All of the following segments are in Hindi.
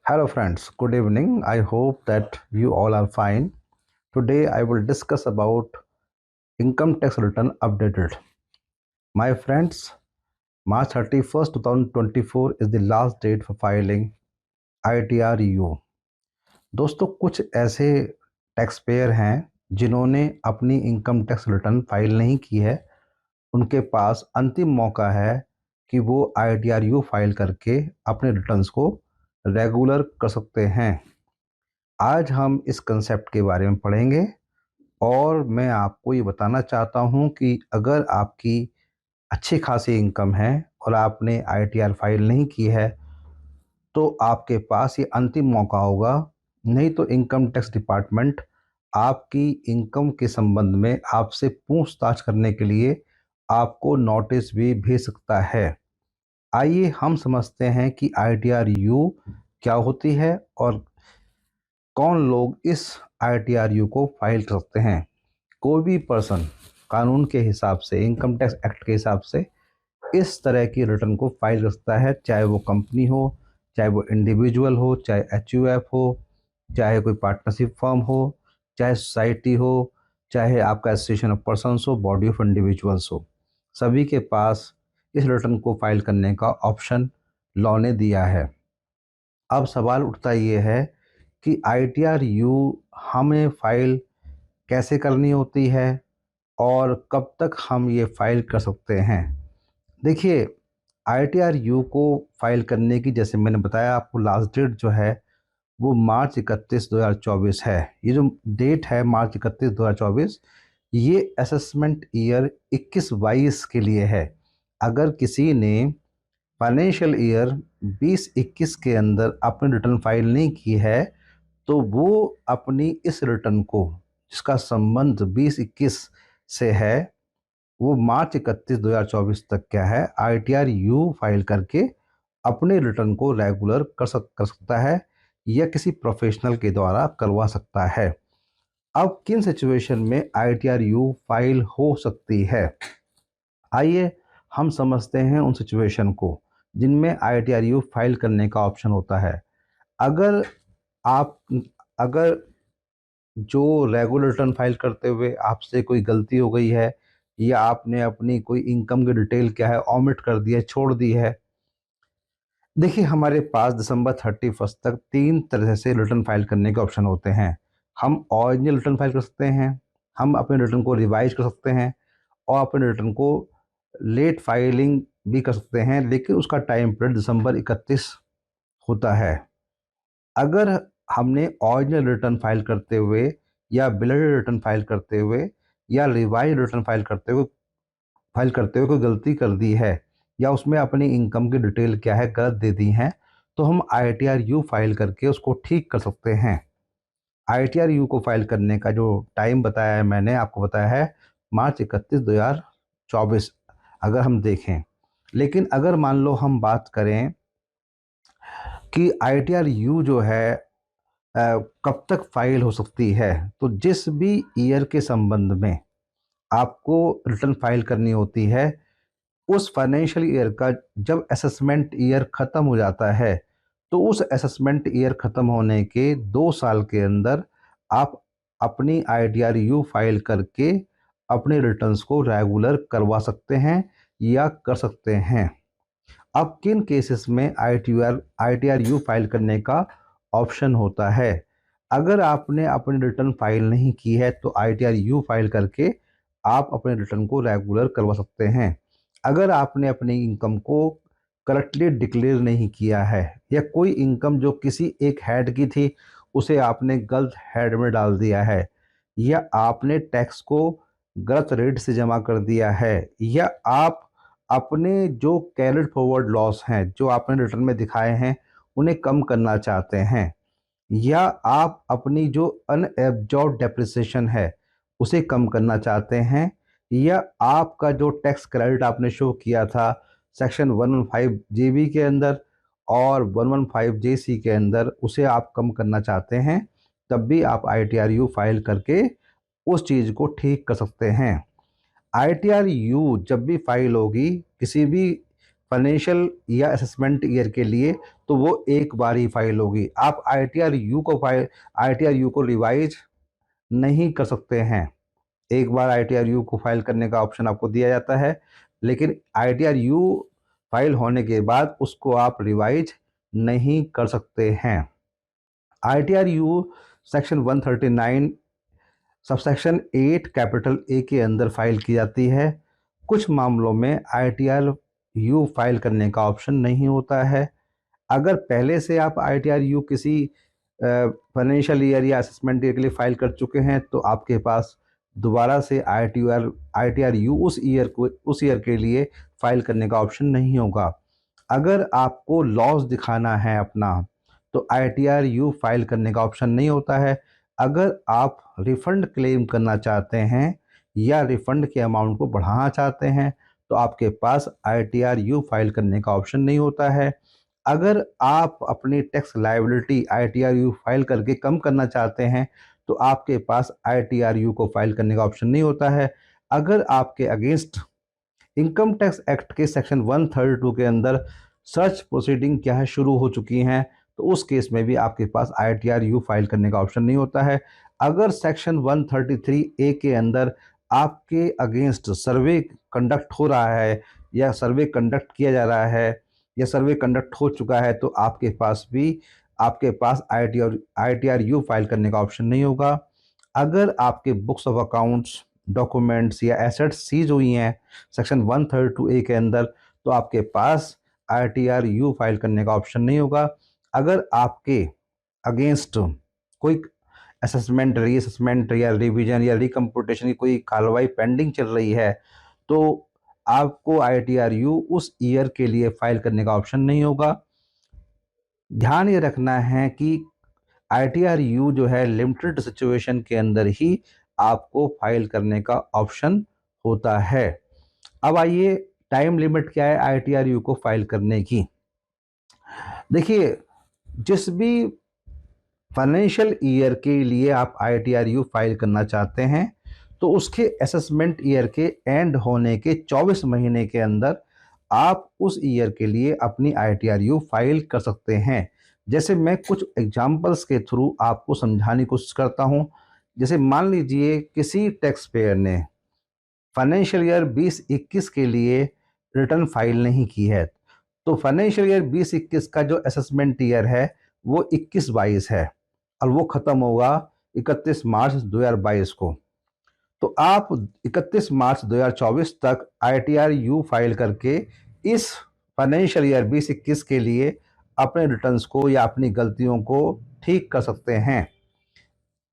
Hello friends, good evening. I hope that you all are fine. Today I will discuss about income tax return updated. My friends, March 31st, 2024 is the last date for filing ITR-EU. दोस्तों, कुछ ऐसे टैक्स पेयर हैं जिन्होंने अपनी इनकम टैक्स रिटर्न फाइल नहीं की है। उनके पास अंतिम मौका है कि वो ITR-EU फाइल करके अपने रिटर्न्स को रेगुलर कर सकते हैं। आज हम इस कंसेप्ट के बारे में पढ़ेंगे और मैं आपको ये बताना चाहता हूँ कि अगर आपकी अच्छी खासी इनकम है और आपने ITR फाइल नहीं की है तो आपके पास ये अंतिम मौका होगा, नहीं तो इनकम टैक्स डिपार्टमेंट आपकी इनकम के संबंध में आपसे पूछताछ करने के लिए आपको नोटिस भी भेज सकता है। आइए हम समझते हैं कि ITR-EU क्या होती है और कौन लोग इस ITR-EU को फाइल कर सकते हैं। कोई भी पर्सन कानून के हिसाब से, इनकम टैक्स एक्ट के हिसाब से इस तरह की रिटर्न को फाइल कर सकता है, चाहे वो कंपनी हो, चाहे वो इंडिविजुअल हो, चाहे HUF हो, चाहे कोई पार्टनरशिप फर्म हो, चाहे सोसाइटी हो, चाहे आपका एसोसिएशन ऑफ पर्सन्स हो, बॉडी ऑफ इंडिविजुअल्स हो। सभी के पास इस रिटर्न को फाइल करने का ऑप्शन लॉ ने दिया है। अब सवाल उठता ये है कि ITR-EU हमें फाइल कैसे करनी होती है और कब तक हम ये फाइल कर सकते हैं। देखिए, ITR-EU को फाइल करने की, जैसे मैंने बताया आपको, लास्ट डेट जो है वो मार्च 31 2024 है। ये जो डेट है मार्च 31 2024, ये असेसमेंट ईयर 21-22 के लिए है। अगर किसी ने फाइनेंशियल ईयर 20-21 के अंदर अपनी रिटर्न फाइल नहीं की है तो वो अपनी इस रिटर्न को, जिसका संबंध 20-21 से है, वो मार्च 31 2024 तक क्या है, ITR-EU फाइल करके अपने रिटर्न को रेगुलर कर सकता है या किसी प्रोफेशनल के द्वारा करवा सकता है। अब किन सिचुएशन में ITR-EU फाइल हो सकती है, आइए हम समझते हैं उन सिचुएशन को जिनमें ITR-EU फाइल करने का ऑप्शन होता है। अगर आप अगर जो रेगुलर रिटर्न फाइल करते हुए आपसे कोई गलती हो गई है या आपने अपनी कोई इनकम की डिटेल क्या है ओमिट कर दी है, छोड़ दी है। देखिए, हमारे पास दिसंबर 31 तक 3 तरह से रिटर्न फाइल करने के ऑप्शन होते हैं। हम ओरिजिनल रिटर्न फाइल कर सकते हैं, हम अपने रिटर्न को रिवाइज कर सकते हैं और अपने रिटर्न को लेट फाइलिंग भी कर सकते हैं, लेकिन उसका टाइम पीरियड दिसंबर 31 होता है। अगर हमने ओरिजिनल रिटर्न या बिलेटेड रिटर्न फाइल करते हुए या रिवाइज रिटर्न फाइल करते हुए कोई गलती कर दी है या उसमें अपनी इनकम की डिटेल क्या है गलत दे दी हैं, तो हम ITR-EU फाइल करके उसको ठीक कर सकते हैं। ITR-EU को फाइल करने का जो टाइम बताया है, मैंने आपको बताया है मार्च 31 2024, अगर हम देखें। लेकिन अगर मान लो हम बात करें कि ITR-EU जो है कब तक फाइल हो सकती है, तो जिस भी ईयर के संबंध में आपको रिटर्न फाइल करनी होती है, उस फाइनेंशियल ईयर का जब असेसमेंट ईयर ख़त्म हो जाता है, तो उस असेसमेंट ईयर ख़त्म होने के 2 साल के अंदर आप अपनी ITR-EU फाइल करके अपने रिटर्न्स को रेगुलर करवा सकते हैं या कर सकते हैं। अब किन केसेस में ITR-EU फाइल करने का ऑप्शन होता है? अगर आपने अपनी रिटर्न फाइल नहीं की है तो ITR-EU फाइल करके आप अपने रिटर्न को रेगुलर करवा सकते हैं। अगर आपने अपनी इनकम को करेक्टली डिक्लेयर नहीं किया है या कोई इनकम जो किसी एक हेड की थी उसे आपने गलत हेड में डाल दिया है, या आपने टैक्स को गलत रेट से जमा कर दिया है, या आप अपने जो कैरिड फॉरवर्ड लॉस हैं जो आपने रिटर्न में दिखाए हैं उन्हें कम करना चाहते हैं, या आप अपनी जो अनएब्जॉर्ब डेप्रिसिएशन है उसे कम करना चाहते हैं, या आपका जो टैक्स क्रेडिट आपने शो किया था सेक्शन 115 JB के अंदर और 115 JC के अंदर उसे आप कम करना चाहते हैं, तब भी आप ITR-EU फाइल करके उस चीज़ को ठीक कर सकते हैं। ITR-EU जब भी फाइल होगी किसी भी फाइनेंशियल या असेसमेंट ईयर के लिए, तो वो एक बार ही फाइल होगी। आप ITR-U को रिवाइज नहीं कर सकते हैं। एक बार ITR-U को फाइल करने का ऑप्शन आपको दिया जाता है, लेकिन ITR-U फाइल होने के बाद उसको आप रिवाइज नहीं कर सकते हैं। ITR-U section 139 subsection 8 capital A के अंदर फाइल की जाती है। कुछ मामलों में ITR-U फाइल करने का ऑप्शन नहीं होता है। अगर पहले से आप ITR-U किसी फाइनेंशियल ईयर या असेसमेंट ईयर के लिए फाइल कर चुके हैं, तो आपके पास दोबारा से ITR-U उस ईयर के लिए फाइल करने का ऑप्शन नहीं होगा। अगर आपको लॉस दिखाना है अपना, तो ITR-U फाइल करने का ऑप्शन नहीं होता है। अगर आप रिफ़ंड क्लेम करना चाहते हैं या रिफ़ंड के अमाउंट को बढ़ाना चाहते हैं, तो आपके पास ITR-U फाइल करने का ऑप्शन नहीं होता है। अगर आप अपनी टैक्स लायबिलिटी ITR-U फाइल करके कम करना चाहते हैं, तो आपके पास ITR-U को फाइल करने का ऑप्शन नहीं होता है। अगर आपके अगेंस्ट इनकम टैक्स एक्ट के सेक्शन 132 के अंदर सर्च प्रोसीडिंग क्या है शुरू हो चुकी हैं, तो उस केस में भी आपके पास ITR-U फाइल करने का ऑप्शन नहीं होता है। अगर सेक्शन 133A के अंदर आपके अगेंस्ट सर्वे कंडक्ट हो रहा है या सर्वे कंडक्ट किया जा रहा है या सर्वे कंडक्ट हो चुका है, तो आपके पास ITR-U फाइल करने का ऑप्शन नहीं होगा। अगर आपके बुक्स ऑफ अकाउंट्स, डॉक्यूमेंट्स या एसेट्स सीज हुई हैं सेक्शन 132A के अंदर, तो आपके पास ITR-U फाइल करने का ऑप्शन नहीं होगा। अगर आपके अगेंस्ट कोई असेसमेंट, रीअसेसमेंट या रिवीजन या रिकम्पुटेशन की कोई कार्रवाई पेंडिंग चल रही है, तो आपको ITR-U उस ईयर के लिए फाइल करने का ऑप्शन नहीं होगा। ध्यान ये रखना है कि ITR-U जो है लिमिटेड सिचुएशन के अंदर ही आपको फाइल करने का ऑप्शन होता है। अब आइए, टाइम लिमिट क्या है ITR-U को फाइल करने की। देखिए, जिस भी फाइनेंशियल ईयर के लिए आप ITR-U फाइल करना चाहते हैं, तो उसके असेसमेंट ईयर के एंड होने के 24 महीने के अंदर आप उस ईयर के लिए अपनी ITR-U फाइल कर सकते हैं। जैसे मैं कुछ एग्जांपल्स के थ्रू आपको समझाने की कोशिश करता हूं। जैसे मान लीजिए किसी टैक्स पेयर ने फाइनेंशियल ईयर 2021 के लिए रिटर्न फाइल नहीं की है, तो फाइनेंशियल ईयर 2021 का जो असेसमेंट ईयर है वो 21-22 है और वो ख़त्म होगा 31 मार्च 2022 को। तो आप 31 मार्च 2024 तक ITR-U फाइल करके इस फाइनेंशियल ईयर 2021 के लिए अपने रिटर्न्स को या अपनी गलतियों को ठीक कर सकते हैं।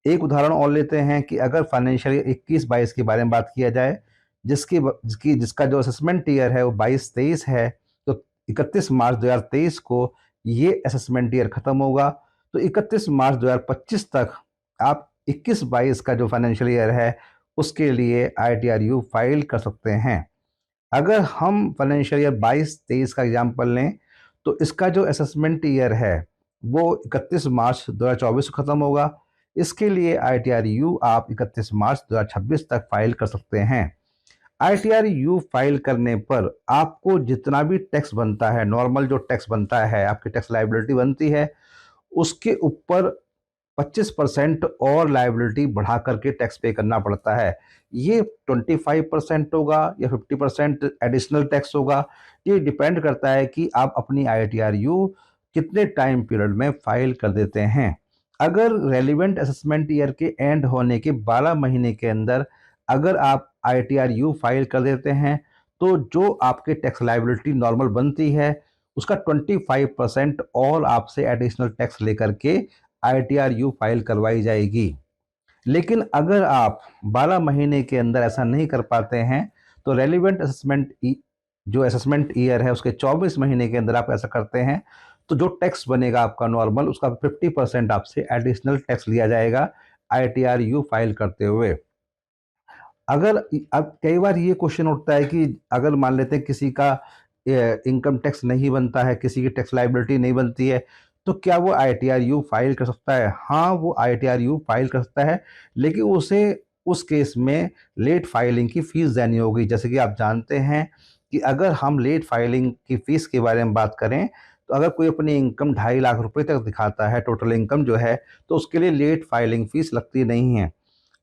एक उदाहरण और लेते हैं कि अगर फाइनेंशियल ईयर 21-22 के बारे में बात किया जाए, जिसका जो असेसमेंट ईयर है वो 22-23 है, तो 31 मार्च 2023 को ये असेसमेंट ईयर ख़त्म होगा। तो 31 मार्च 2025 तक आप 21-22 का जो फाइनेंशियल ईयर है उसके लिए ITR-U फाइल कर सकते हैं। अगर हम फाइनेंशियल ईयर 22-23 का एग्जाम्पल लें, तो इसका जो असेसमेंट ईयर है वो 31 मार्च 2024 को ख़त्म होगा। इसके लिए ITR-U आप 31 मार्च 2026 तक फाइल कर सकते हैं। ITR-U फाइल करने पर आपको जितना भी टैक्स बनता है, नॉर्मल जो टैक्स बनता है, आपकी टैक्स लायबिलिटी बनती है, उसके ऊपर 25% और लायबिलिटी बढ़ा करके टैक्स पे करना पड़ता है। ये 25% होगा या 50% एडिशनल टैक्स होगा। ये डिपेंड करता है कि आप अपनी ITR-U कितने टाइम पीरियड में फाइल कर देते हैं। अगर रेलिवेंट असेसमेंट ईयर के एंड होने के 12 महीने के अंदर अगर आप ITR-U फाइल कर देते हैं, तो जो आपके टैक्स लायबिलिटी नॉर्मल बनती है उसका 25% और आपसे एडिशनल टैक्स लेकर के ITR-U फाइल करवाई जाएगी। लेकिन अगर आप 12 महीने के अंदर ऐसा नहीं कर पाते हैं, तो रेलिवेंट जो असेसमेंट ईयर है उसके 24 महीने के अंदर आप ऐसा करते हैं, तो जो टैक्स बनेगा आपका नॉर्मल, उसका 50% आपसे एडिशनल टैक्स लिया जाएगा ITR-U फाइल करते हुए। अगर अब कई बार ये क्वेश्चन उठता है कि अगर मान लेते हैं किसी का इनकम टैक्स नहीं बनता है, किसी की टैक्स लायबिलिटी नहीं बनती है, तो क्या वो ITR-U फाइल कर सकता है? हाँ, वो ITR-U फाइल कर सकता है, लेकिन उसे उस केस में लेट फाइलिंग की फीस देनी होगी। जैसे कि आप जानते हैं कि अगर हम लेट फाइलिंग की फ़ीस के बारे में बात करें, तो अगर कोई अपनी इनकम 2.5 लाख रुपए तक दिखाता है टोटल इनकम जो है, तो उसके लिए लेट फाइलिंग फ़ीस लगती नहीं है।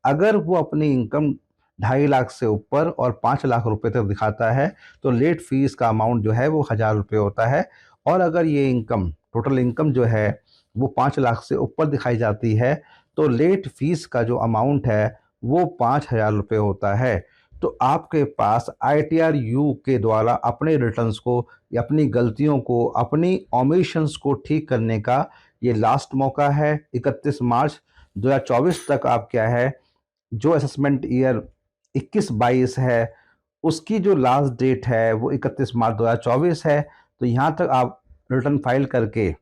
अगर वो अपनी इनकम 2.5 लाख से ऊपर और 5 लाख रुपए तक दिखाता है, तो लेट फ़ीस का अमाउंट जो है वो 1,000 रुपए होता है। और अगर ये इनकम टोटल इनकम जो है वो 5 लाख से ऊपर दिखाई जाती है, तो लेट फ़ीस का जो अमाउंट है वो 5,000 रुपए होता है। तो आपके पास आईटीआर यू के द्वारा अपने रिटर्न्स को या अपनी गलतियों को, अपनी ओमिशंस को ठीक करने का ये लास्ट मौका है। 31 मार्च 2024 तक आप क्या है, जो असेसमेंट ईयर 21-22 है, उसकी जो लास्ट डेट है वो 31 मार्च 2024 है। तो यहाँ तक आप रिटर्न फाइल करके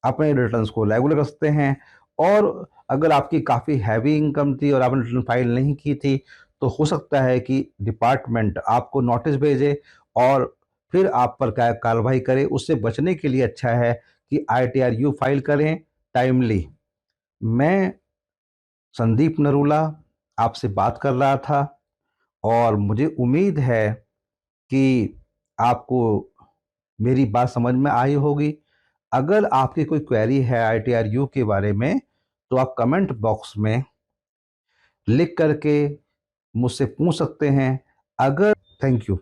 अपने रिटर्न्स को रेगुलर कर सकते हैं। और अगर आपकी काफ़ी हैवी इनकम थी और आपने रिटर्न फाइल नहीं की थी, तो हो सकता है कि डिपार्टमेंट आपको नोटिस भेजे और फिर आप पर क्या कार्रवाई करे। उससे बचने के लिए अच्छा है कि आईटीआर यू फाइल करें टाइमली। मैं संदीप नरूला आपसे बात कर रहा था और मुझे उम्मीद है कि आपको मेरी बात समझ में आई होगी। अगर आपकी कोई क्वेरी है आईटीआर यू के बारे में, तो आप कमेंट बॉक्स में लिख करके मुझसे पूछ सकते हैं। अगर थैंक यू।